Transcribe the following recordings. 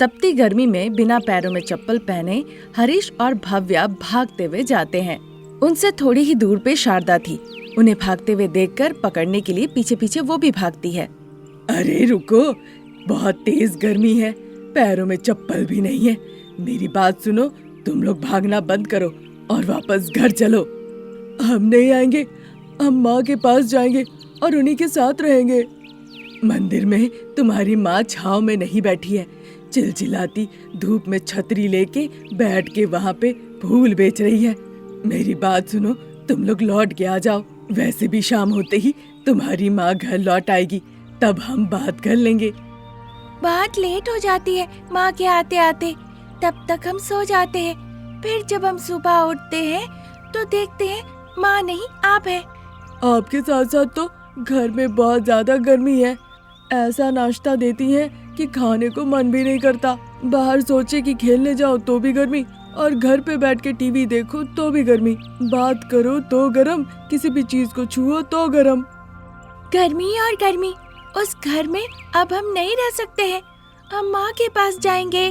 तपती गर्मी में बिना पैरों में चप्पल पहने हरीश और भव्या भागते हुए जाते हैं। उनसे थोड़ी ही दूर पे शारदा थी। उन्हें भागते हुए देखकर पकड़ने के लिए पीछे पीछे वो भी भागती है। अरे रुको, बहुत तेज गर्मी है, पैरों में चप्पल भी नहीं है। मेरी बात सुनो, तुम लोग भागना बंद करो और वापस घर चलो। हम नहीं आएंगे, हम माँ के पास जाएंगे और उन्हीं के साथ रहेंगे। मंदिर में तुम्हारी माँ छाव में नहीं बैठी है, चिलचिलाती धूप में छतरी लेके बैठ के वहाँ पे फूल बेच रही है। मेरी बात सुनो, तुम लोग लौट के आ जाओ। वैसे भी शाम होते ही तुम्हारी माँ घर लौट आएगी, तब हम बात कर लेंगे। बहुत लेट हो जाती है माँ के आते आते, तब तक हम सो जाते हैं। फिर जब हम सुबह उठते हैं तो देखते हैं माँ नहीं, आप है। आपके साथ साथ तो घर में बहुत ज्यादा गर्मी है। ऐसा नाश्ता देती हैं कि खाने को मन भी नहीं करता। बाहर सोचे कि खेलने जाओ तो भी गर्मी, और घर पे बैठ के टीवी देखो तो भी गर्मी। बात करो तो गरम, किसी भी चीज को छुओ तो गरम। गर्मी और गर्मी, उस घर में अब हम नहीं रह सकते हैं, हम माँ के पास जाएंगे।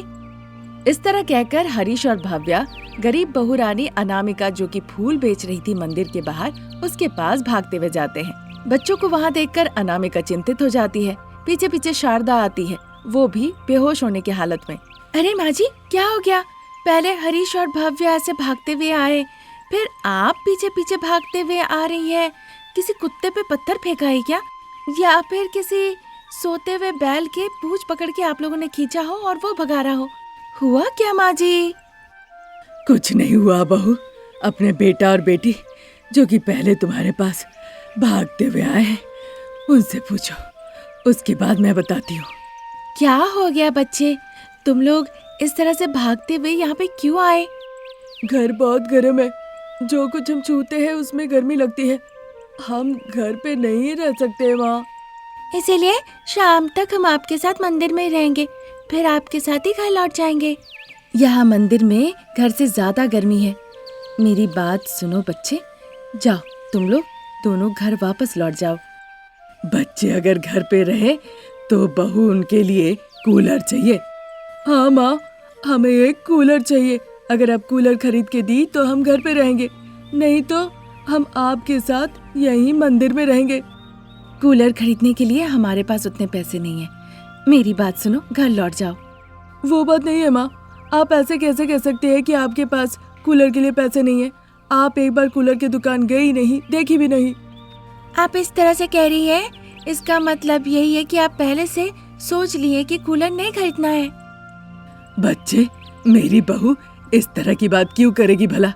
इस तरह कहकर हरीश और भव्या गरीब बहू रानी अनामिका, जो कि फूल बेच रही थी मंदिर के बाहर, उसके पास भागते हुए जाते हैं। बच्चों को वहाँ देखकर अनामिका चिंतित हो जाती है। पीछे पीछे शारदा आती है, वो भी बेहोश होने की हालत में। अरे माँ जी, क्या हो गया? पहले हरीश और भव्या ऐसे भागते हुए आए, फिर आप पीछे पीछे भागते हुए आ रही है। किसी कुत्ते पे पत्थर फेंका है क्या, या फिर किसी सोते हुए बैल के पूंछ पकड़ के आप लोगों ने खींचा हो और वो भगा रहा हो? हुआ क्या माँ जी? कुछ नहीं हुआ बहू, अपने बेटा और बेटी जो कि पहले तुम्हारे पास भागते हुए आए हैं, उनसे पूछो, उसके बाद मैं बताती हूँ। क्या हो गया बच्चे, तुम लोग इस तरह से भागते हुए यहाँ पे क्यों आए? घर बहुत गर्म है, जो कुछ हम छूते हैं उसमें गर्मी लगती है। हम घर पे नहीं रह सकते माँ। इसीलिए शाम तक हम आपके साथ मंदिर में ही रहेंगे, फिर आपके साथ ही घर लौट जाएंगे। यहाँ मंदिर में घर से ज्यादा गर्मी है। मेरी बात सुनो बच्चे, जाओ तुम लोग दोनों घर वापस लौट जाओ। बच्चे अगर घर पे रहे तो बहू उनके लिए कूलर चाहिए। हाँ माँ, हमें एक कूलर चाहिए। अगर आप कूलर खरीद के दी तो हम घर पे रहेंगे, नहीं तो हम आपके साथ यहीं मंदिर में रहेंगे। कूलर खरीदने के लिए हमारे पास उतने पैसे नहीं है। मेरी बात सुनो, घर लौट जाओ। वो बात नहीं है माँ, आप ऐसे कैसे कह सकते हैं कि आपके पास कूलर के लिए पैसे नहीं है? आप एक बार कूलर की दुकान गई नहीं, देखी भी नहीं। आप इस तरह से कह रही है, इसका मतलब यही है कि आप पहले से सोच लिए कि कूलर नहीं खरीदना है। बच्चे, मेरी बहू इस तरह की बात क्यों करेगी भला?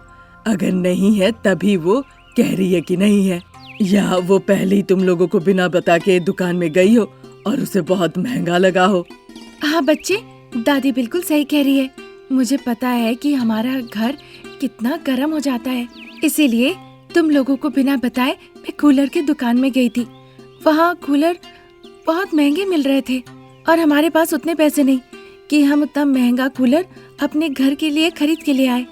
अगर नहीं है तभी वो कह रही है कि नहीं है, या वो पहले ही तुम लोगों को बिना बता के दुकान में गई हो और उसे बहुत महंगा लगा हो। हाँ बच्चे, दादी बिल्कुल सही कह रही है। मुझे पता है कि हमारा घर कितना गर्म हो जाता है, इसीलिए तुम लोगों को बिना बताए मैं कूलर की दुकान में गई थी। वहाँ कूलर बहुत महंगे मिल रहे थे और हमारे पास उतने पैसे नहीं कि हम उतना महंगा कूलर अपने घर के लिए खरीद के ले आए।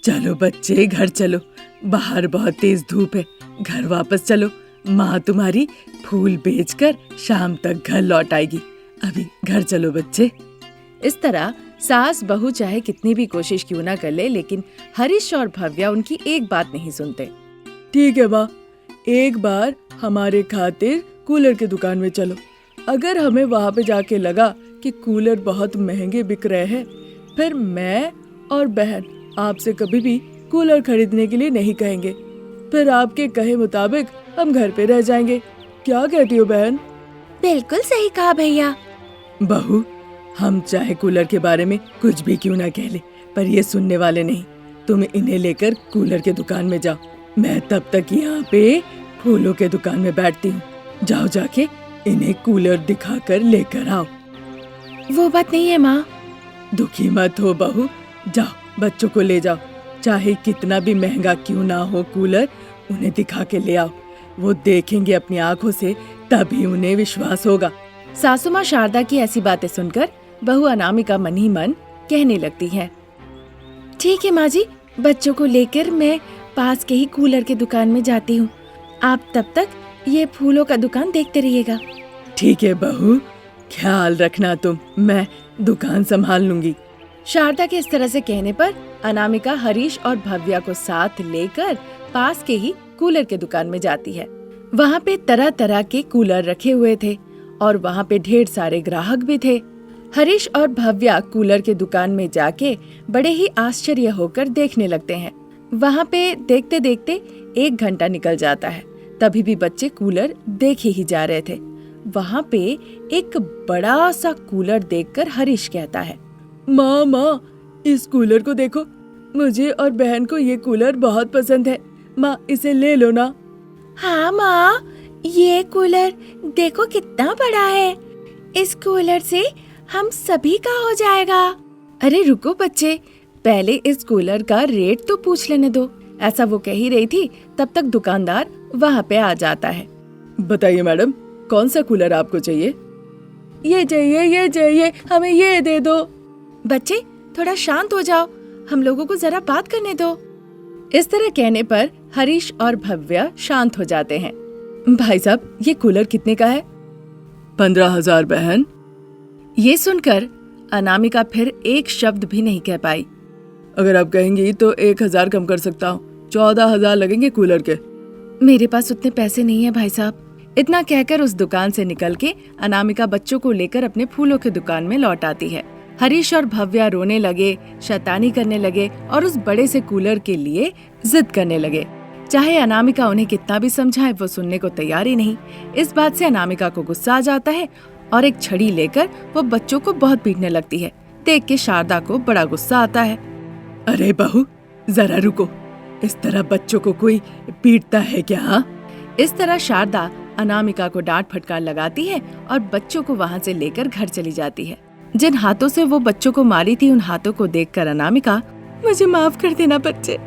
चलो बच्चे, घर चलो, बाहर बहुत तेज धूप है। घर वापस चलो, माँ तुम्हारी फूल बेचकर शाम तक घर लौट आएगी। अभी घर चलो बच्चे। इस तरह सास बहू चाहे कितनी भी कोशिश क्यों ना कर ले, लेकिन हरीश और भव्या उनकी एक बात नहीं सुनते। ठीक है माँ, एक बार हमारे खातिर कूलर की दुकान में चलो। अगर हमें वहाँ पे जाके लगा कि कूलर बहुत महंगे बिक रहे हैं, फिर मैं और बहन आपसे कभी भी कूलर खरीदने के लिए नहीं कहेंगे। फिर आपके कहे मुताबिक हम घर पे रह जाएंगे। क्या कहती हो बहन? बिल्कुल सही कहा भैया। बहू, हम चाहे कूलर के बारे में कुछ भी क्यों ना कह ले, पर ये सुनने वाले नहीं। तुम इन्हें लेकर कूलर के दुकान में जाओ, मैं तब तक यहाँ पे फूलों के दुकान में बैठती हूँ। जाओ, जाके इन्हें कूलर दिखाकर लेकर आओ। वो बात नहीं है माँ। दुखी मत हो बहू, जाओ बच्चों को ले जाओ। चाहे कितना भी महंगा क्यों ना हो कूलर, उन्हें दिखा के ले आओ। वो देखेंगे अपनी आंखों से, तभी उन्हें विश्वास होगा। सासू माँ शारदा की ऐसी बातें सुनकर बहू अनामिका मन ही मन कहने लगती है, ठीक है माँ जी, बच्चों को लेकर मैं पास के ही कूलर की दुकान में जाती हूँ। आप तब तक ये फूलों का दुकान देखते रहिएगा। ठीक है बहू, ख्याल रखना तुम। मैं दुकान संभाल लूंगी। शारदा के इस तरह से कहने पर अनामिका हरीश और भव्या को साथ लेकर पास के ही कूलर के दुकान में जाती है। वहाँ पे तरह तरह के कूलर रखे हुए थे और वहाँ पे ढेर सारे ग्राहक भी थे। हरीश और भव्या कूलर के दुकान में जाके बड़े ही आश्चर्य होकर देखने लगते हैं। वहाँ पे देखते देखते 1 घंटा निकल जाता है। तभी भी बच्चे कूलर देखे ही जा रहे थे। वहाँ पे एक बड़ा सा कूलर देखकर हरीश कहता है, माँ इस कूलर को देखो, मुझे और बहन को ये कूलर बहुत पसंद है। माँ इसे ले लो ना। हाँ माँ, ये कूलर देखो कितना बड़ा है। इस कूलर से हम सभी का हो जाएगा। अरे रुको बच्चे, पहले इस कूलर का रेट तो पूछ लेने दो। ऐसा वो कह ही रही थी, तब तक दुकानदार वहाँ पे आ जाता है। बताइए मैडम, कौन सा कूलर आपको चाहिए? ये चाहिए, हमें ये दे दो। बच्चे थोड़ा शांत हो जाओ, हम लोगों को जरा बात करने दो। इस तरह कहने पर हरीश और भव्या शांत हो जाते हैं। भाई साहब, ये कूलर कितने का है? 15,000 बहन। ये सुनकर अनामिका फिर एक शब्द भी नहीं कह पाई। अगर आप कहेंगी तो 1,000 कम कर सकता हूँ। 14,000 लगेंगे कूलर के। मेरे पास उतने पैसे नहीं है भाई साहब। इतना कहकर उस दुकान से निकल के अनामिका बच्चों को लेकर अपने फूलों की दुकान में लौट आती है। हरीश और भव्या रोने लगे, शैतानी करने लगे और उस बड़े से कूलर के लिए जिद करने लगे। चाहे अनामिका उन्हें कितना भी समझाए, वो सुनने को तैयार ही नहीं। इस बात से अनामिका को गुस्सा आ जाता है और एक छड़ी लेकर वो बच्चों को बहुत पीटने लगती है। देख के शारदा को बड़ा गुस्सा आता है। अरे बहू, जरा रुको, इस तरह बच्चों को कोई पीटता है क्या? इस तरह शारदा अनामिका को डांट फटकार लगाती है और बच्चों को वहाँ से लेकर घर चली जाती है। जिन हाथों से वो बच्चों को मारी थी, उन हाथों को देखकर अनामिका, मुझे माफ कर देना बच्चे।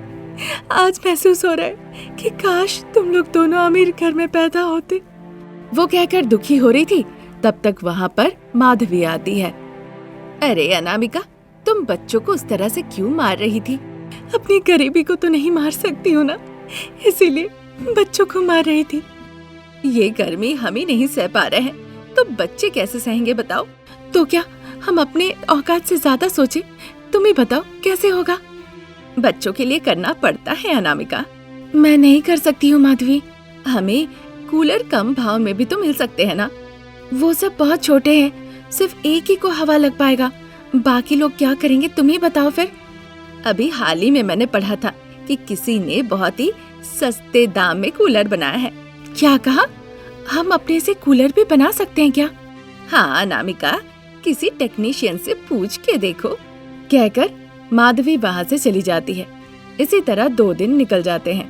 आज महसूस हो रहा है कि काश तुम लोग दोनों अमीर घर में पैदा होते। वो कहकर दुखी हो रही थी, तब तक वहाँ पर माधवी आती है। अरे अनामिका, तुम बच्चों को उस तरह से क्यों मार रही थी? अपनी गरीबी को तो नहीं मार सकती हूँ ना, इसीलिए बच्चों को मार रही थी। ये गर्मी हम ही नहीं सह पा रहे हैं, तो बच्चे कैसे सहेंगे बताओ? तो क्या हम अपने औकात से ज्यादा सोचे? तुम ही बताओ कैसे होगा? बच्चों के लिए करना पड़ता है अनामिका। मैं नहीं कर सकती हूँ माधवी। हमें कूलर कम भाव में भी तो मिल सकते हैं ना। वो सब बहुत छोटे हैं, सिर्फ एक ही को हवा लग पाएगा। बाकी लोग क्या करेंगे तुम ही बताओ फिर। अभी हाल ही में मैंने पढ़ा था कि किसी ने बहुत ही सस्ते दाम में कूलर बनाया है। क्या कहा? हम अपने से कूलर भी बना सकते हैं क्या? हाँ अनामिका, किसी टेक्नीशियन से पूछ के देखो। कहकर माधवी वहाँ से चली जाती है। इसी तरह 2 दिन निकल जाते हैं।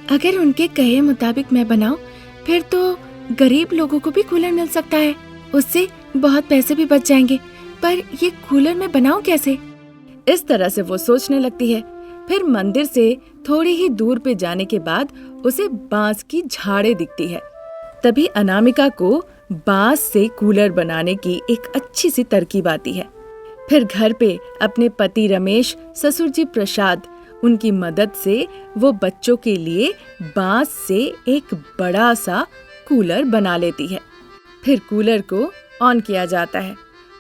अगर उनके कहे मुताबिक मैं बनाऊं, फिर तो गरीब लोगों को भी कूलर मिल सकता है। उससे बहुत पैसे भी बच जाएंगे। पर ये कूलर मैं बनाऊं कैसे? इस तरह से वो सोचने लगती है। फिर मंदिर से थोड़ी ही दूर पे जाने के बाद उसे बांस की झाड़ें दिखती है। तभी अनामिका को बांस से कूलर बनाने की एक अच्छी सी तरकीब आती है। फिर घर पे अपने पति रमेश, ससुर जी प्रसाद, उनकी मदद से वो बच्चों के लिए बांस से एक बड़ा सा कूलर बना लेती है। फिर कूलर को ऑन किया जाता है।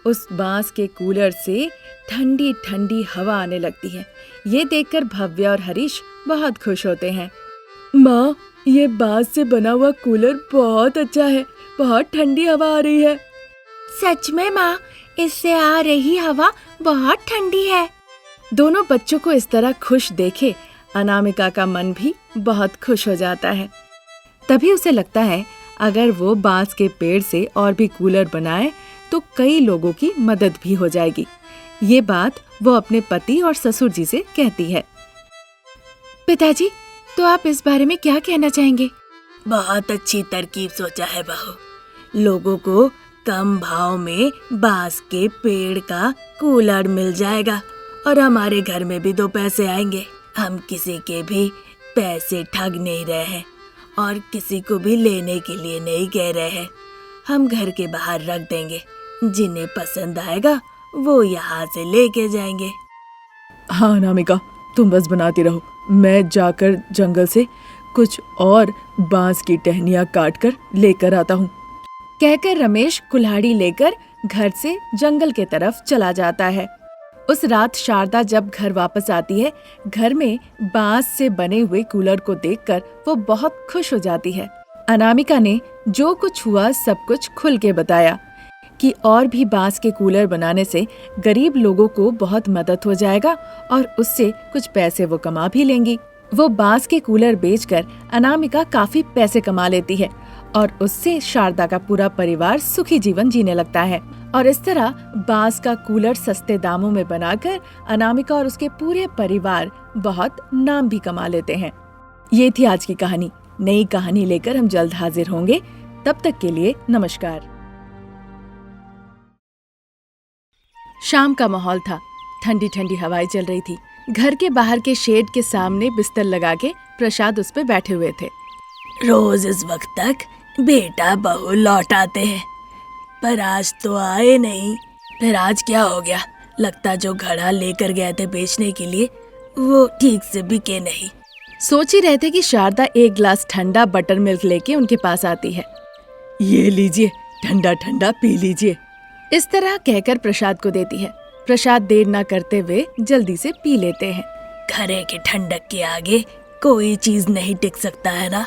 उस बांस के कूलर से ठंडी ठंडी हवा आने लगती है। ये देखकर भव्या और हरीश बहुत खुश होते हैं। माँ, ये बांस से बना हुआ कूलर बहुत अच्छा है, बहुत ठंडी हवा आ रही है। सच में माँ, इससे आ रही हवा बहुत ठंडी है। दोनों बच्चों को इस तरह खुश देखे अनामिका का मन भी बहुत खुश हो जाता है। तभी उसे लगता है अगर वो बांस के पेड़ से और भी कूलर बनाए तो कई लोगों की मदद भी हो जाएगी। ये बात वो अपने पति और ससुर जी से कहती है। पिताजी, तो आप इस बारे में क्या कहना चाहेंगे? बहुत अच्छी तरकीब सोचा है बहू। लोगों को कम भाव में बांस के पेड़ का कूलर मिल जाएगा और हमारे घर में भी 2 पैसे आएंगे। हम किसी के भी पैसे ठग नहीं रहे हैं और किसी को भी लेने के लिए नहीं कह रहे हैं। हम घर के बाहर रख देंगे, जिन्हें पसंद आएगा वो यहाँ से लेके जाएंगे। हाँ अनामिका, तुम बस बनाती रहो, मैं जाकर जंगल से कुछ और बांस की टहनियाँ काट कर लेकर आता हूँ। कहकर रमेश कुल्हाड़ी लेकर घर से जंगल के तरफ चला जाता है। उस रात शारदा जब घर वापस आती है, घर में बांस से बने हुए कूलर को देखकर वो बहुत खुश हो जाती है। अनामिका ने जो कुछ हुआ सब कुछ खुल के बताया कि और भी बांस के कूलर बनाने से गरीब लोगों को बहुत मदद हो जाएगा और उससे कुछ पैसे वो कमा भी लेंगी। वो बांस के कूलर बेचकर अनामिका काफी पैसे कमा लेती है और उससे शारदा का पूरा परिवार सुखी जीवन जीने लगता है। और इस तरह बांस का कूलर सस्ते दामों में बनाकर अनामिका और उसके पूरे परिवार बहुत नाम भी कमा लेते हैं। ये थी आज की कहानी। नई कहानी लेकर हम जल्द हाजिर होंगे। तब तक के लिए नमस्कार। शाम का माहौल था। ठंडी ठंडी हवाएं चल रही थी। घर के बाहर के शेड के सामने बिस्तर लगा के प्रसाद उस पे बैठे हुए थे। रोज इस वक्त तक बेटा बहू लौट आते हैं, पर आज तो आए नहीं। फिर आज क्या हो गया? लगता जो घड़ा लेकर गए थे बेचने के लिए वो ठीक से बिके नहीं। सोच ही रहे थे कि शारदा एक गिलास ठंडा बटर मिल्क लेके उनके पास आती है। ये लीजिए, ठंडा ठंडा पी लीजिए। इस तरह कहकर प्रसाद को देती है। प्रसाद देर न करते हुए जल्दी से पी लेते हैं। घड़े के ठंडक के आगे कोई चीज नहीं टिक सकता है ना।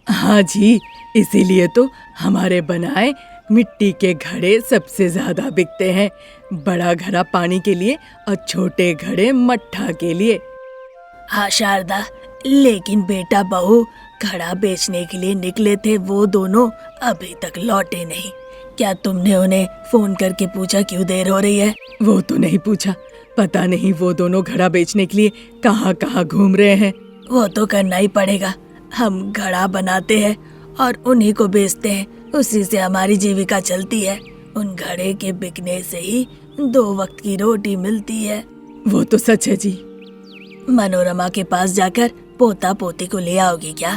हाँ जी, इसीलिए तो हमारे बनाए मिट्टी के घड़े सबसे ज्यादा बिकते हैं। बड़ा घड़ा पानी के लिए और छोटे घड़े मट्ठा के लिए। हाँ शारदा, लेकिन बेटा बहू घड़ा बेचने के लिए निकले थे, वो दोनों अभी तक लौटे नहीं। क्या तुमने उन्हें फोन करके पूछा क्यों देर हो रही है? वो तो नहीं पूछा, पता नहीं वो दोनों घड़ा बेचने के लिए कहाँ कहाँ घूम रहे हैं। वो तो करना ही पड़ेगा। हम घड़ा बनाते हैं और उन्हीं को बेचते हैं, उसी से हमारी जीविका चलती है। उन घड़े के बिकने से ही 2 वक्त की रोटी मिलती है। वो तो सच है जी। मनोरमा के पास जाकर पोता पोती को ले आओगी क्या?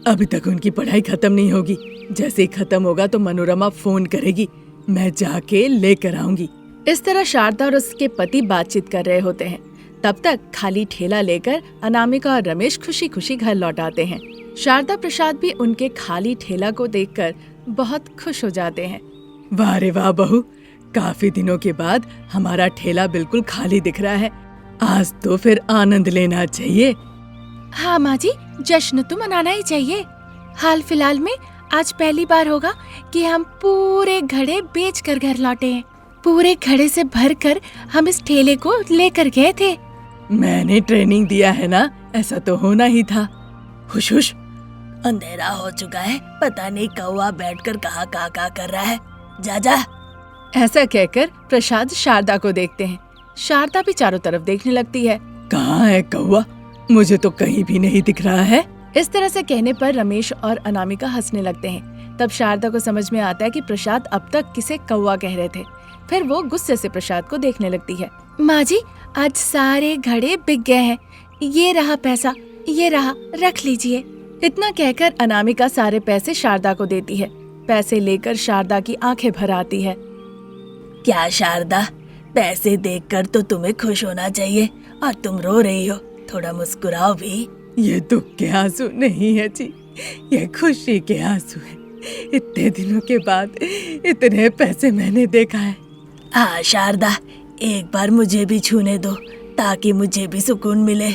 अभी तक उनकी पढ़ाई खत्म नहीं होगी। जैसे ही खत्म होगा तो मनोरमा फोन करेगी, मैं जाके लेकर आऊंगी। इस तरह शारदा और उसके पति बातचीत कर रहे होते हैं। तब तक खाली ठेला लेकर अनामिका और रमेश खुशी खुशी घर लौट आते हैं। शारदा प्रसाद भी उनके खाली ठेला को देखकर बहुत खुश हो जाते हैं। वाह रे वाह बहू, काफी दिनों के बाद हमारा ठेला बिल्कुल खाली दिख रहा है। आज तो फिर आनंद लेना चाहिए। हाँ माँ जी, जश्न तो मनाना ही चाहिए। हाल फिलहाल में आज पहली बार होगा कि हम पूरे घड़े बेच कर घर लौटे हैं। पूरे घड़े से भरकर हम इस ठेले को लेकर गए थे। मैंने ट्रेनिंग दिया है ना, ऐसा तो होना ही था। हुश हुश। अंधेरा हो चुका है, पता नहीं कौवा बैठकर कहाँ कहाँ कर रहा है। जा जा। ऐसा कहकर प्रसाद शारदा को देखते हैं। शारदा भी चारों तरफ देखने लगती है। कहाँ है कौवा? मुझे तो कहीं भी नहीं दिख रहा है। इस तरह से कहने पर रमेश और अनामिका हंसने लगते हैं। तब शारदा को समझ में आता है कि प्रसाद अब तक किसे कौवा कह रहे थे। फिर वो गुस्से से प्रसाद को देखने लगती है। माँ जी, आज सारे घड़े बिक गए हैं। ये रहा पैसा, ये रहा, रख लीजिए। इतना कहकर अनामिका सारे पैसे शारदा को देती है। पैसे लेकर शारदा की आंखें भर आती है। क्या शारदा, पैसे देखकर तो तुम्हें खुश होना चाहिए और तुम रो रही हो। थोड़ा मुस्कुराओ भी। ये दुख के आंसू नहीं है जी, ये खुशी के आंसू है। इतने दिनों के बाद इतने पैसे मैंने देखा है। हाँ शारदा, एक बार मुझे भी छूने दो ताकि मुझे भी सुकून मिले।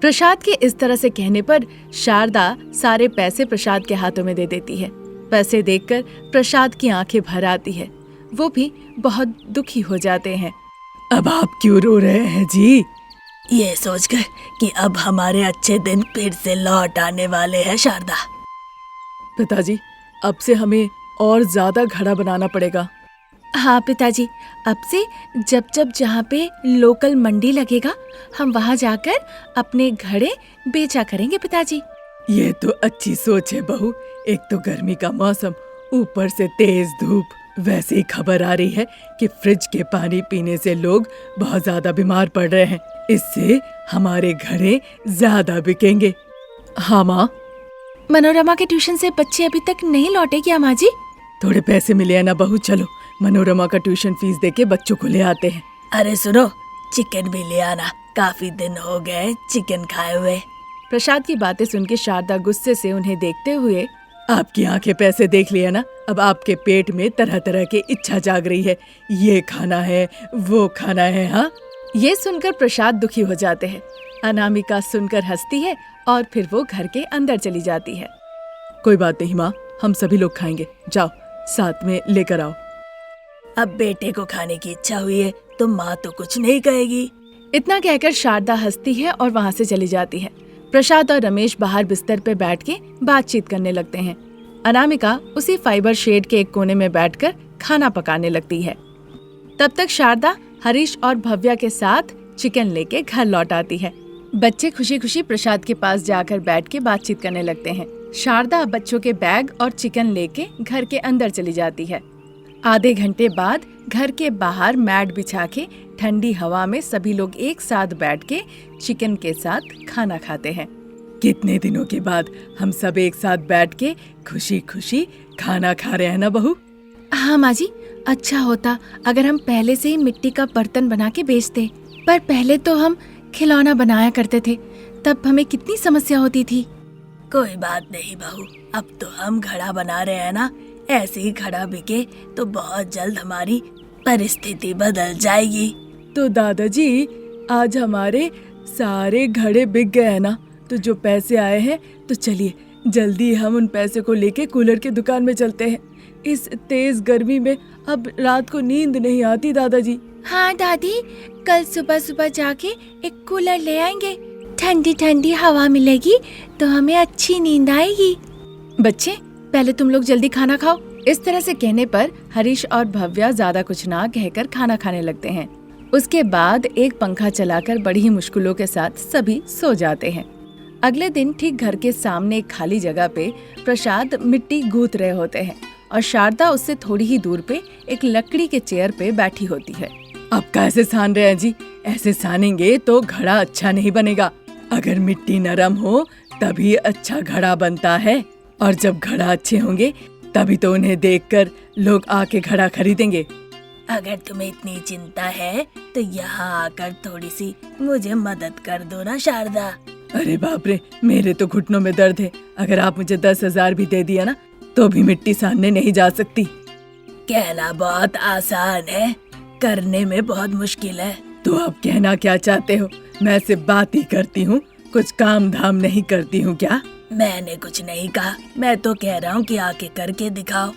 प्रसाद के इस तरह से कहने पर शारदा सारे पैसे प्रसाद के हाथों में दे देती है। पैसे देखकर प्रसाद की आंखें भर आती है। वो भी बहुत दुखी हो जाते हैं। अब आप क्यों रो रहे हैं जी? ये सोचकर कि अब हमारे अच्छे दिन फिर से लौट आने वाले हैं शारदा। पिताजी, अब से हमें और ज्यादा घड़ा बनाना पड़ेगा। हाँ पिताजी, अब से जब जब जहाँ पे लोकल मंडी लगेगा हम वहाँ जाकर अपने घड़े बेचा करेंगे पिताजी। ये तो अच्छी सोच है बहू। एक तो गर्मी का मौसम, ऊपर से तेज धूप। वैसे ही खबर आ रही है कि फ्रिज के पानी पीने से लोग बहुत ज्यादा बीमार पड़ रहे हैं। इससे हमारे घड़े ज्यादा बिकेंगे। हाँ माँ। मनोरमा के ट्यूशन से बच्चे अभी तक नहीं लौटे क्या माँ जी? थोड़े पैसे मिले हैं ना बहू, चलो मनोरमा का ट्यूशन फीस देके बच्चों को ले आते हैं। अरे सुनो, चिकन भी ले आना, काफी दिन हो गए चिकन खाए हुए। प्रसाद की बातें सुन के शारदा गुस्से से उन्हें देखते हुए आपकी आंखें पैसे देख लिया ना, अब आपके पेट में तरह तरह की इच्छा जाग रही है, ये खाना है वो खाना है। हाँ, ये सुनकर प्रसाद दुखी हो जाते हैं। अनामिका सुनकर हंसती है और फिर वो घर के अंदर चली जाती है। कोई बात नहीं माँ, हम सभी लोग खाएंगे, जाओ साथ में लेकर आओ। अब बेटे को खाने की इच्छा हुई है तो माँ तो कुछ नहीं कहेगी। इतना कहकर शारदा हंसती है और वहाँ से चली जाती है। प्रसाद और रमेश बाहर बिस्तर पे बैठ के बातचीत करने लगते हैं। अनामिका उसी फाइबर शेड के एक कोने में बैठकर खाना पकाने लगती है। तब तक शारदा हरीश और भव्या के साथ चिकन लेके घर लौट आती है। बच्चे खुशी खुशी प्रसाद के पास जाकर बैठ के बातचीत करने लगते हैं। शारदा बच्चों के बैग और चिकन लेके घर के अंदर चली जाती है। आधे घंटे बाद घर के बाहर मैट बिछा के ठंडी हवा में सभी लोग एक साथ बैठ के चिकन के साथ खाना खाते हैं। कितने दिनों के बाद हम सब एक साथ बैठ के खुशी खुशी खाना खा रहे हैं ना बहू। हाँ माँ जी, अच्छा होता अगर हम पहले से ही मिट्टी का बर्तन बना के बेचते, पर पहले तो हम खिलौना बनाया करते थे, तब हमें कितनी समस्या होती थी। कोई बात नहीं बहू, अब तो हम घड़ा बना रहे हैं ना, ऐसे ही घड़ा बिके तो बहुत जल्द हमारी परिस्थिति बदल जाएगी। तो दादाजी, आज हमारे सारे घड़े बिक गए हैं ना, तो जो पैसे आए हैं तो चलिए जल्दी हम उन पैसे को लेके कूलर की दुकान में चलते हैं। इस तेज गर्मी में अब रात को नींद नहीं आती दादाजी। हाँ दादी, कल सुबह सुबह जाके एक कूलर ले आएंगे, ठंडी ठंडी हवा मिलेगी तो हमें अच्छी नींद आएगी। बच्चे, पहले तुम लोग जल्दी खाना खाओ। इस तरह से कहने पर हरीश और भव्या ज्यादा कुछ ना कहकर खाना खाने लगते हैं। उसके बाद एक पंखा चलाकर बड़ी ही मुश्किलों के साथ सभी सो जाते हैं। अगले दिन ठीक घर के सामने एक खाली जगह पे प्रसाद मिट्टी गूंथ रहे होते हैं और शारदा उससे थोड़ी ही दूर पे एक लकड़ी के चेयर पे बैठी होती है। अब कैसे सान रहे हैं जी? ऐसे सानेंगे तो घड़ा अच्छा नहीं बनेगा। अगर मिट्टी नरम हो तभी अच्छा घड़ा बनता है, और जब घड़ा अच्छे होंगे तभी तो उन्हें देखकर लोग आके घड़ा खरीदेंगे। अगर तुम्हें इतनी चिंता है तो यहाँ आकर थोड़ी सी मुझे मदद कर दो ना शारदा। अरे बाप रे, मेरे तो घुटनों में दर्द है। अगर आप मुझे 10,000 भी दे दिया ना तो भी मिट्टी सानने नहीं जा सकती। कहना बहुत आसान है, करने में बहुत मुश्किल है। तो आप कहना क्या चाहते हो? मैं सिर्फ बात ही करती हूँ, कुछ काम धाम नहीं करती हूँ क्या? मैंने कुछ नहीं कहा, मैं तो कह रहा हूँ कि आके करके दिखाओ।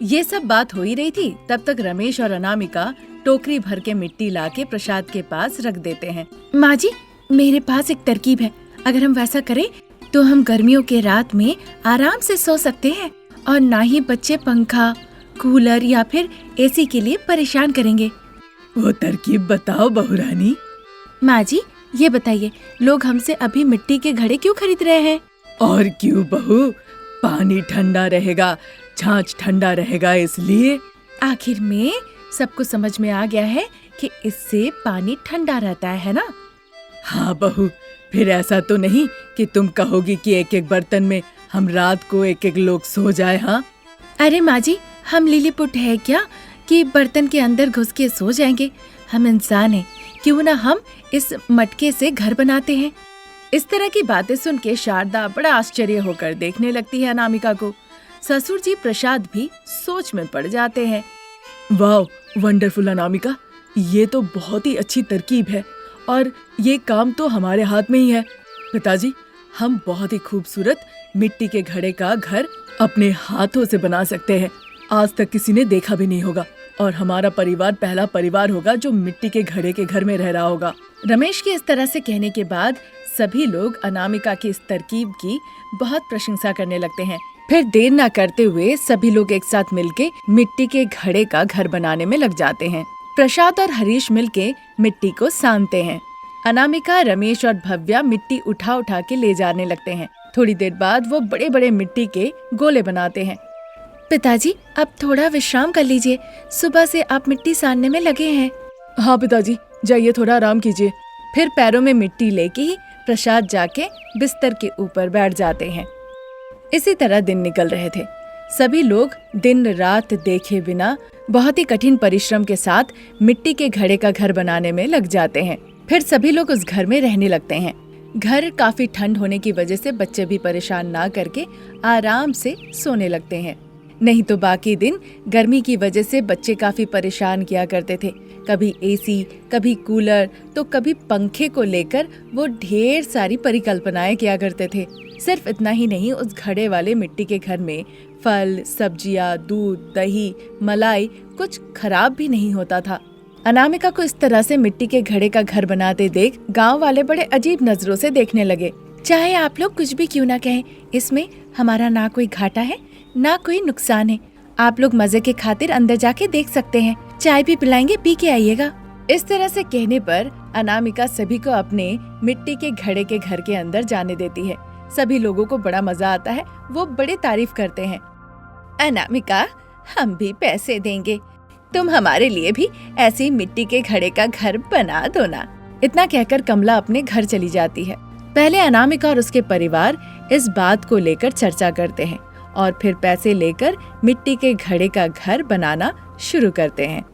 ये सब बात हो ही रही थी, तब तक रमेश और अनामिका टोकरी भर के मिट्टी लाके प्रसाद के पास रख देते हैं। माँ जी, मेरे पास एक तरकीब है, अगर हम वैसा करें तो हम गर्मियों के रात में आराम से सो सकते हैं और ना ही बच्चे पंखा, कूलर या फिर एसी के लिए परेशान करेंगे। वो तरकीब बताओ बहू रानी। माँ जी, ये बताइए, लोग हमसे अभी मिट्टी के घड़े क्यों खरीद रहे हैं? और क्यों बहू, पानी ठंडा रहेगा, छाछ ठंडा रहेगा इसलिए। आखिर में सबको समझ में आ गया है कि इससे पानी ठंडा रहता है ना? हाँ बहू, फिर ऐसा तो नहीं कि तुम कहोगी कि एक एक बर्तन में हम रात को एक एक लोग सो जाए। हाँ, अरे माँ जी, हम लिलीपुट है क्या कि बर्तन के अंदर घुस के सो जाएंगे? हम इंसान हैं, क्यों ना हम इस मटके से घर बनाते हैं। इस तरह की बातें सुन के शारदा बड़ा आश्चर्य होकर देखने लगती है अनामिका को। ससुर जी प्रसाद भी सोच में पड़ जाते हैं। वाह, वंडरफुल अनामिका, ये तो बहुत ही अच्छी तरकीब है और ये काम तो हमारे हाथ में ही है। पिताजी, हम बहुत ही खूबसूरत मिट्टी के घड़े का घर अपने हाथों से बना सकते हैं। आज तक किसी ने देखा भी नहीं होगा और हमारा परिवार पहला परिवार होगा जो मिट्टी के घड़े के घर में रह रहा होगा। रमेश के इस तरह से कहने के बाद सभी लोग अनामिका की इस तरकीब की बहुत प्रशंसा करने लगते हैं। फिर देर न करते हुए सभी लोग एक साथ मिलके मिट्टी के घड़े का घर बनाने में लग जाते हैं। प्रसाद और हरीश मिलके मिट्टी को सानते हैं। अनामिका, रमेश और भव्या मिट्टी उठा उठा के ले जाने लगते हैं। थोड़ी देर बाद वो बड़े बड़े मिट्टी के गोले बनाते हैं। पिताजी, अब थोड़ा विश्राम कर लीजिए, सुबह से आप मिट्टी सानने में लगे हैं। हाँ पिताजी, जाइए थोड़ा आराम कीजिए। फिर पैरों में मिट्टी लेके ही प्रसाद जाके बिस्तर के ऊपर बैठ जाते हैं। इसी तरह दिन निकल रहे थे। सभी लोग दिन रात देखे बिना बहुत ही कठिन परिश्रम के साथ मिट्टी के घड़े का घर बनाने में लग जाते हैं। फिर सभी लोग उस घर में रहने लगते हैं। घर काफी ठंड होने की वजह से बच्चे भी परेशान ना करके आराम से सोने लगते हैं। नहीं तो बाकी दिन गर्मी की वजह से बच्चे काफी परेशान किया करते थे। कभी एसी, कभी कूलर तो कभी पंखे को लेकर वो ढेर सारी परिकल्पनाएं किया करते थे। सिर्फ इतना ही नहीं, उस घड़े वाले मिट्टी के घर में फल, सब्जियां, दूध, दही, मलाई कुछ खराब भी नहीं होता था। अनामिका को इस तरह से मिट्टी के घड़े का घर बनाते देख गांव वाले बड़े अजीब नजरों से देखने लगे। चाहे आप लोग कुछ भी क्यों ना कहें, इसमें हमारा ना कोई घाटा है ना कोई नुकसान है। आप लोग मजे के खातिर अंदर जाके देख सकते हैं। चाय भी पिलाएंगे, पी के आइएगा। इस तरह से कहने पर अनामिका सभी को अपने मिट्टी के घड़े के घर के अंदर जाने देती है। सभी लोगों को बड़ा मजा आता है, वो बड़े तारीफ करते हैं। अनामिका, हम भी पैसे देंगे, तुम हमारे लिए भी ऐसी मिट्टी के घड़े का घर बना दो ना। इतना कहकर कमला अपने घर चली जाती है। पहले अनामिका और उसके परिवार इस बात को लेकर चर्चा करते हैं और फिर पैसे लेकर मिट्टी के घड़े का घर बनाना शुरू करते हैं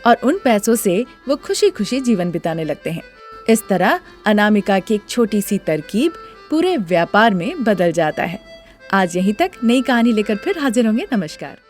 और उन पैसों से वो खुशी खुशी जीवन बिताने लगते हैं। इस तरह अनामिका की एक छोटी सी तरकीब पूरे व्यापार में बदल जाता है। आज यहीं तक, नई कहानी लेकर फिर हाजिर होंगे। नमस्कार।